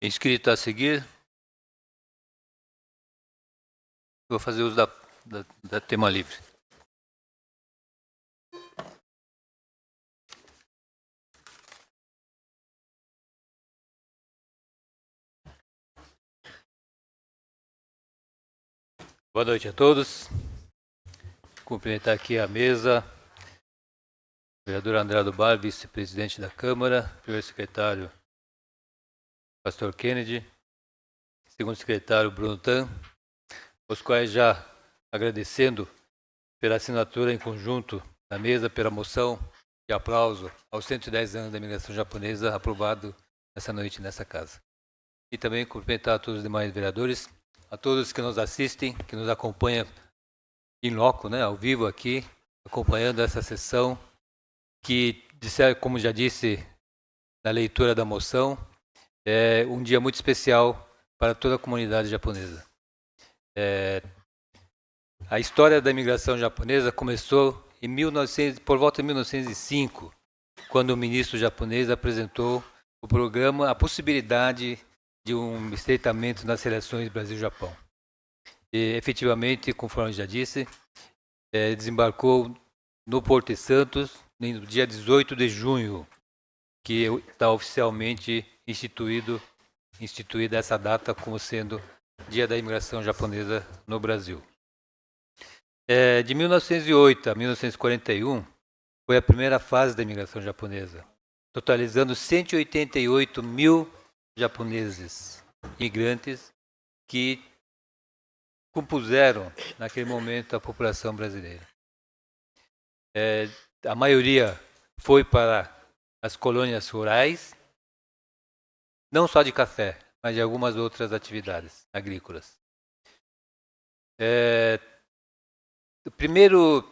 Inscrito a seguir, vou fazer uso da tema livre. Boa noite a todos. Cumprimentar aqui a mesa, vereador André do Bar, vice-presidente da Câmara, primeiro secretário Pastor Kennedy, segundo secretário Bruno Tan, os quais já agradecendo pela assinatura em conjunto da mesa, pela moção de aplauso aos 110 anos da imigração japonesa, aprovado essa noite nessa casa. E também cumprimentar a todos os demais vereadores, a todos que nos assistem, que nos acompanham em loco, né, ao vivo aqui, acompanhando essa sessão, que, como já disse na leitura da moção, é um dia muito especial para toda a comunidade japonesa. A história da imigração japonesa começou por volta de 1905, quando o ministro japonês apresentou o programa, a possibilidade de um estreitamento nas relações Brasil-Japão. E, efetivamente, conforme já disse, desembarcou no Porto de Santos no dia 18 de junho, que está oficialmente instituída essa data como sendo Dia da Imigração Japonesa no Brasil. De 1908 a 1941, foi a primeira fase da imigração japonesa, totalizando 188 mil japoneses imigrantes que compuseram, naquele momento, a população brasileira. A maioria foi para as colônias rurais, não só de café, mas de algumas outras atividades agrícolas. O primeiro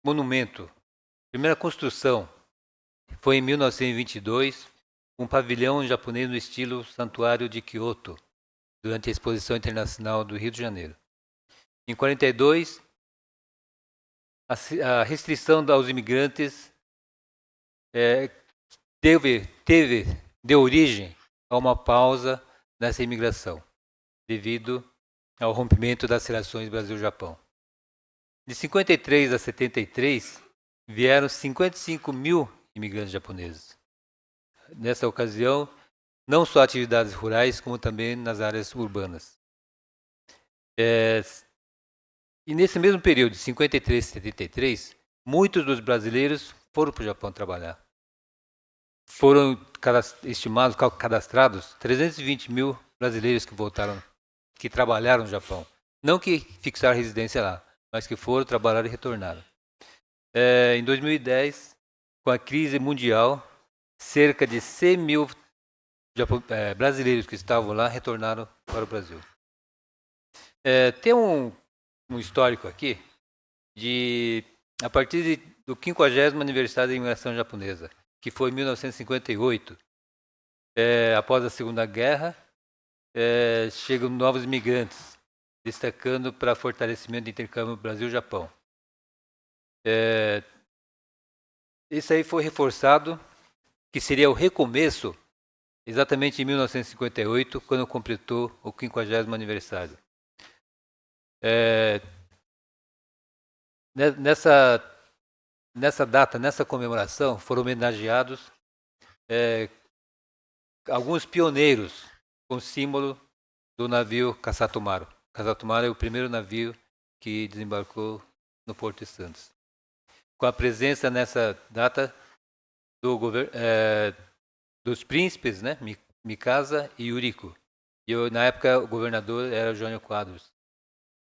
monumento, a primeira construção, foi em 1922, um pavilhão japonês no estilo Santuário de Kyoto, durante a Exposição Internacional do Rio de Janeiro. Em 1942, a restrição aos imigrantes deu origem a uma pausa nessa imigração, devido ao rompimento das relações Brasil-Japão. De 53 a 73, vieram 55 mil imigrantes japoneses. Nessa ocasião, não só atividades rurais, como também nas áreas urbanas. E nesse mesmo período, de 53 a 73, muitos dos brasileiros foram para o Japão trabalhar. Foram cadastrados 320 mil brasileiros que voltaram, que trabalharam no Japão. Não que fixaram residência lá, mas que foram, trabalharam e retornaram. Em 2010, com a crise mundial, cerca de 100 mil brasileiros que estavam lá retornaram para o Brasil. Tem um histórico aqui, a partir do 50º aniversário da imigração japonesa, que foi em 1958, após a Segunda Guerra, chegam novos imigrantes, destacando para fortalecimento do intercâmbio Brasil-Japão. Isso aí foi reforçado, que seria o recomeço, exatamente em 1958, quando completou o 50º aniversário. Nessa data, nessa comemoração, foram homenageados alguns pioneiros com o símbolo do navio Kasatomaru. Kasatomaru é o primeiro navio que desembarcou no Porto de Santos. Com a presença nessa data dos príncipes, né, Mikasa e Yuriko. E na época o governador era Jânio Quadros,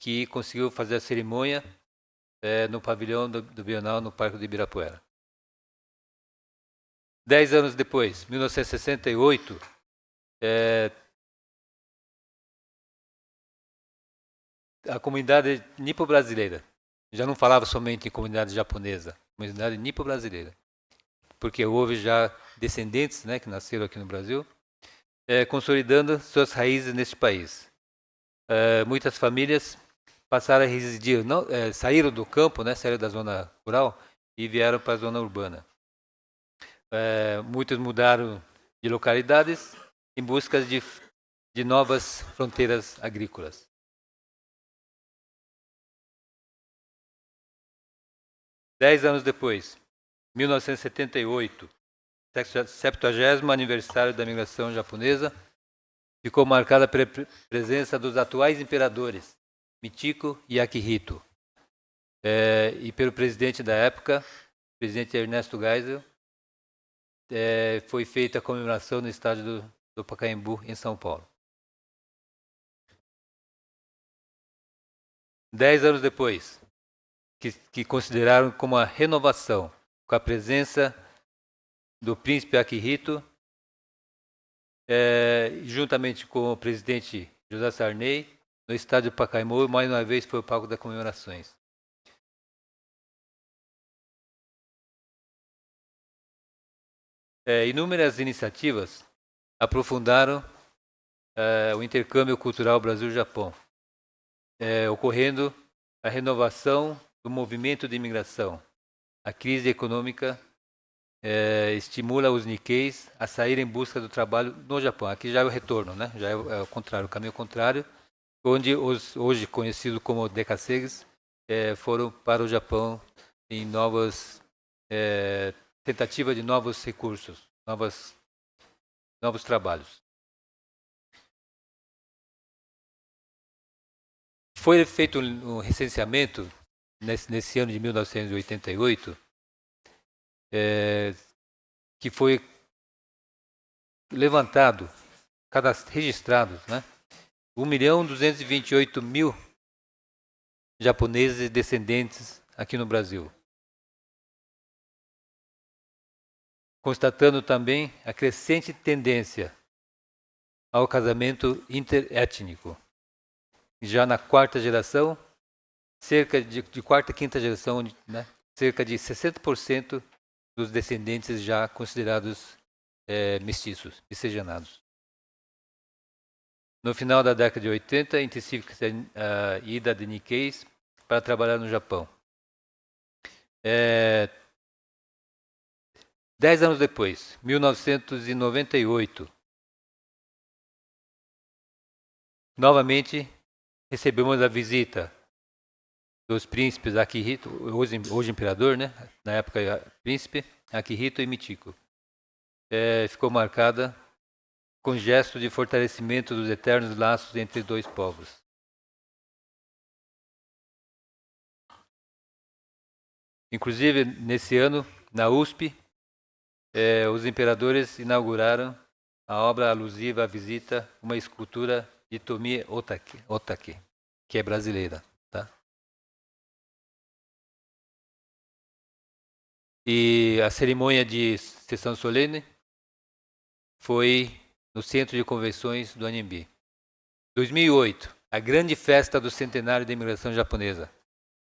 que conseguiu fazer a cerimônia no pavilhão do Bienal no Parque de Ibirapuera. 10 anos depois, 1968, a comunidade nipo-brasileira, já não falava somente em comunidade japonesa, comunidade nipo-brasileira, porque houve já descendentes, né, que nasceram aqui no Brasil, consolidando suas raízes neste país. Muitas famílias passaram a residir, saíram do campo, né, saíram da zona rural e vieram para a zona urbana. Muitos mudaram de localidades em busca de novas fronteiras agrícolas. Dez anos depois, 1978, 70º aniversário da migração japonesa, ficou marcada pela presença dos atuais imperadores, Michiko e Akihito, e pelo presidente da época, o presidente Ernesto Geisel, foi feita a comemoração no estádio do Pacaembu, em São Paulo. 10 anos depois, que consideraram como a renovação, com a presença do príncipe Akihito, juntamente com o presidente José Sarney, no estádio do Pacaembu, mais uma vez foi o palco das comemorações. Inúmeras iniciativas aprofundaram o intercâmbio cultural Brasil-Japão, ocorrendo a renovação do movimento de imigração. A crise econômica estimula os Nikkeis a sair em busca do trabalho no Japão. Aqui já é o retorno, né? Já é o contrário, o caminho contrário, onde os hoje conhecidos como Dekaseis foram para o Japão em novas tentativa de novos recursos, novos trabalhos. Foi feito um recenseamento nesse ano de 1988, que foi levantado, registrados, né, 1.228.000 japoneses descendentes aqui no Brasil. Constatando também a crescente tendência ao casamento interétnico. Já na quarta geração, cerca de quarta e quinta geração, né, cerca de 60% dos descendentes já considerados mestiços, miscigenados. No final da década de 80, intensifica-se a ida de Nikkeis para trabalhar no Japão. 10 anos depois, 1998, novamente recebemos a visita dos príncipes Akihito, hoje imperador, né? Na época príncipe, Akihito e Michiko. Ficou marcada com gesto de fortalecimento dos eternos laços entre dois povos. Inclusive, nesse ano, na USP, os imperadores inauguraram a obra alusiva à visita, uma escultura de Tomie Otake, que é brasileira. Tá? E a cerimônia de sessão solene foi no Centro de Convenções do Anhembi. 2008, a grande festa do centenário da imigração japonesa.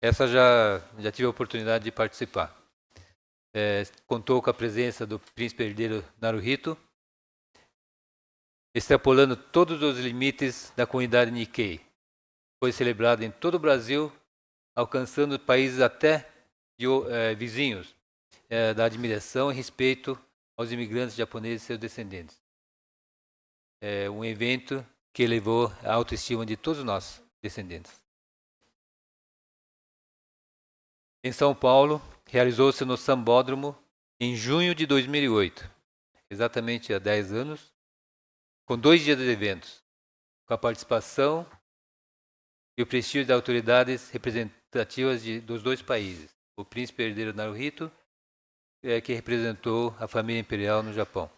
Essa já tive a oportunidade de participar. Contou com a presença do príncipe herdeiro Naruhito, extrapolando todos os limites da comunidade Nikkei. Foi celebrado em todo o Brasil, alcançando países até vizinhos, da admiração e respeito aos imigrantes japoneses e seus descendentes. Um evento que elevou a autoestima de todos nós, descendentes. Em São Paulo, realizou-se no Sambódromo em junho de 2008, exatamente há 10 anos, com 2 dias de eventos, com a participação e o prestígio de autoridades representativas dos dois países. O príncipe herdeiro Naruhito, que representou a família imperial no Japão.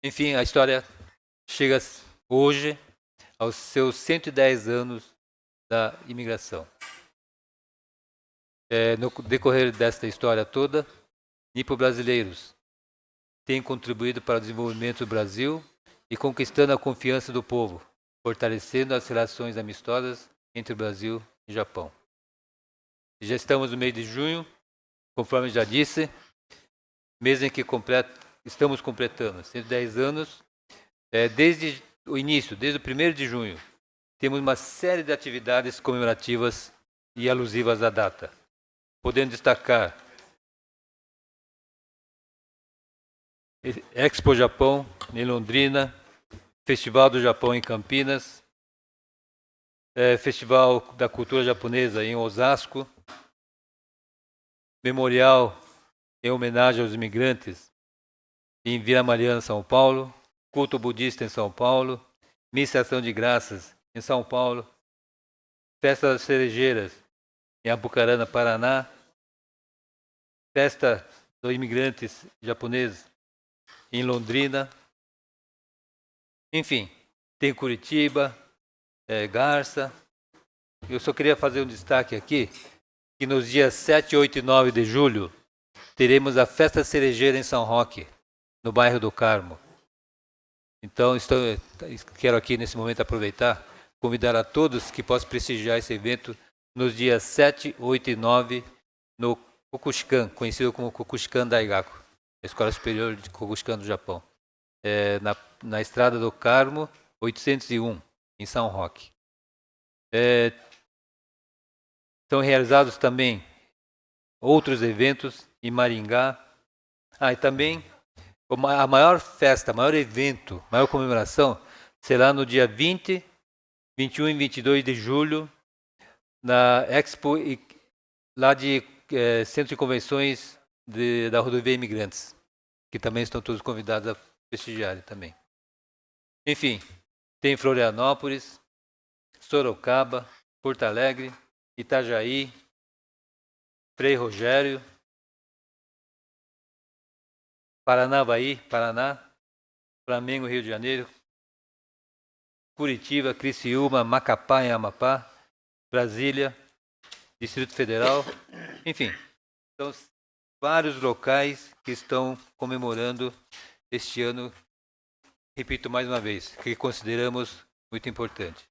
Enfim, a história chega hoje aos seus 110 anos da imigração. No decorrer desta história toda, nipo-brasileiros têm contribuído para o desenvolvimento do Brasil e conquistando a confiança do povo, fortalecendo as relações amistosas entre o Brasil e o Japão. Já estamos no mês de junho, conforme já disse, mês em que estamos completando 110 anos. Desde o início, desde o 1º de junho, temos uma série de atividades comemorativas e alusivas à data, podendo destacar Expo Japão, em Londrina, Festival do Japão em Campinas, Festival da Cultura Japonesa em Osasco, Memorial em homenagem aos imigrantes em Vila Mariana, São Paulo, Culto Budista em São Paulo, Missa Ação de Graças em São Paulo, Festa das Cerejeiras em Apucarana, Paraná, Festa dos Imigrantes Japoneses em Londrina, enfim, tem Curitiba, Garça. Eu só queria fazer um destaque aqui, que nos dias 7, 8 e 9 de julho, teremos a Festa Cerejeira em São Roque, no bairro do Carmo. Então, quero aqui nesse momento aproveitar, convidar a todos que possam prestigiar esse evento nos dias 7, 8 e 9 no Kokushikan, conhecido como Kokushikan Daigaku, a Escola Superior de Kokushikan do Japão, na Estrada do Carmo, 801, em São Roque. São realizados também outros eventos em Maringá. E também a maior festa, maior evento, maior comemoração será no dia 20, 21 e 22 de julho, na Expo, lá de Centro de Convenções da Rodovia Imigrantes, que também estão todos convidados a prestigiarem também. Enfim, tem Florianópolis, Sorocaba, Porto Alegre, Itajaí, Frei Rogério, Paranavaí, Paraná, Flamengo, Rio de Janeiro, Curitiba, Criciúma, Macapá, em Amapá, Brasília, Distrito Federal, enfim, são vários locais que estão comemorando este ano, repito mais uma vez, que consideramos muito importante.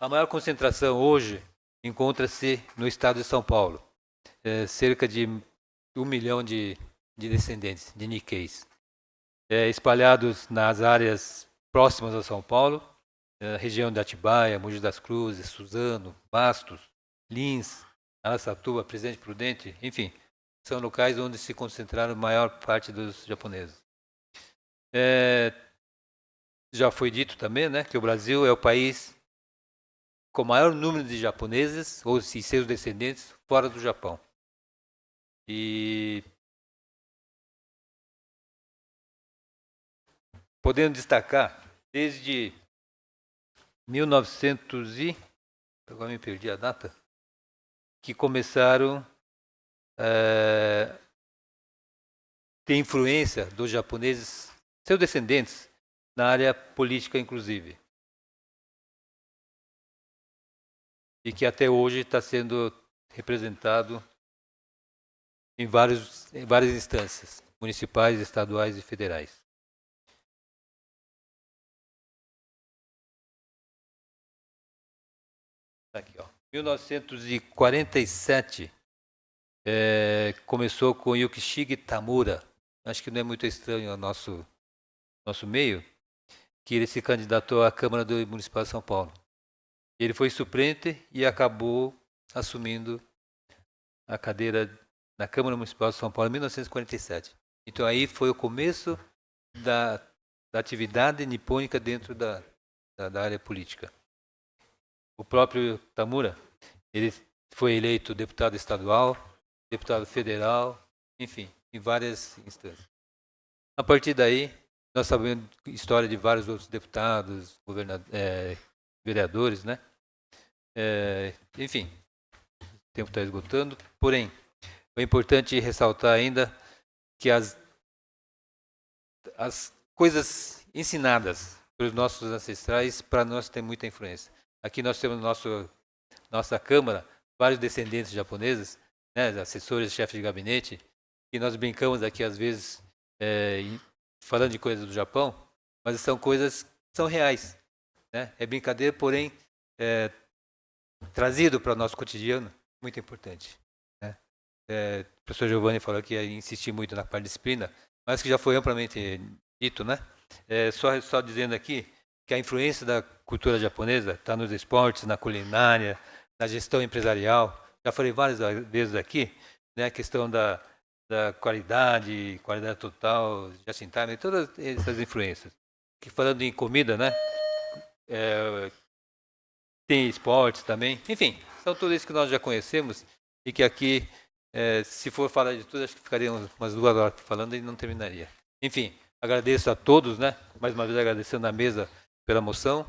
A maior concentração hoje encontra-se no estado de São Paulo, cerca de 1 milhão de descendentes, de Nikkeis, espalhados nas áreas próximas a São Paulo, região de Atibaia, Mogi das Cruzes, Suzano, Bastos, Lins, Araçatuba, Presidente Prudente, enfim, são locais onde se concentraram a maior parte dos japoneses. Já foi dito também, né, que o Brasil é o país com o maior número de japoneses, ou seus descendentes, fora do Japão. E podendo destacar, desde 1900 e... agora me perdi a data, que começaram a ter influência dos japoneses, seus descendentes, na área política, inclusive. E que até hoje está sendo representado em várias instâncias, municipais, estaduais e federais. Aqui, ó. 1947 começou com Yukishige Tamura. Acho que não é muito estranho ao nosso meio, que ele se candidatou à Câmara Municipal de São Paulo. Ele foi suplente e acabou assumindo a cadeira na Câmara Municipal de São Paulo em 1947. Então aí foi o começo da atividade nipônica dentro da área política. O próprio Tamura, ele foi eleito deputado estadual, deputado federal, enfim, em várias instâncias. A partir daí, nós sabemos a história de vários outros deputados, vereadores, né? Enfim, o tempo está esgotando. Porém, é importante ressaltar ainda que as coisas ensinadas pelos nossos ancestrais, para nós, tem muita influência. Aqui nós temos nossa Câmara, vários descendentes japoneses, né, assessores, chefes de gabinete, e nós brincamos aqui, às vezes, falando de coisas do Japão, mas são coisas que são reais. Né? É brincadeira, porém, trazido para o nosso cotidiano, muito importante. Né? O professor Giovanni falou que ia insistir muito na parte de disciplina, mas que já foi amplamente dito, né? Só dizendo aqui que a influência da cultura japonesa está nos esportes, na culinária, na gestão empresarial. Já falei várias vezes aqui, né, a questão da da qualidade total, just in time, todas essas influências. Que falando em comida, né? Tem esportes também, enfim, são tudo isso que nós já conhecemos e que aqui, se for falar de tudo, acho que ficaríamos umas 2 horas falando e não terminaria. Enfim, agradeço a todos, né? Mais uma vez agradecendo a mesa pela moção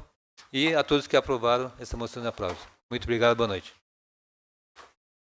e a todos que aprovaram essa moção de aplauso. Muito obrigado, boa noite.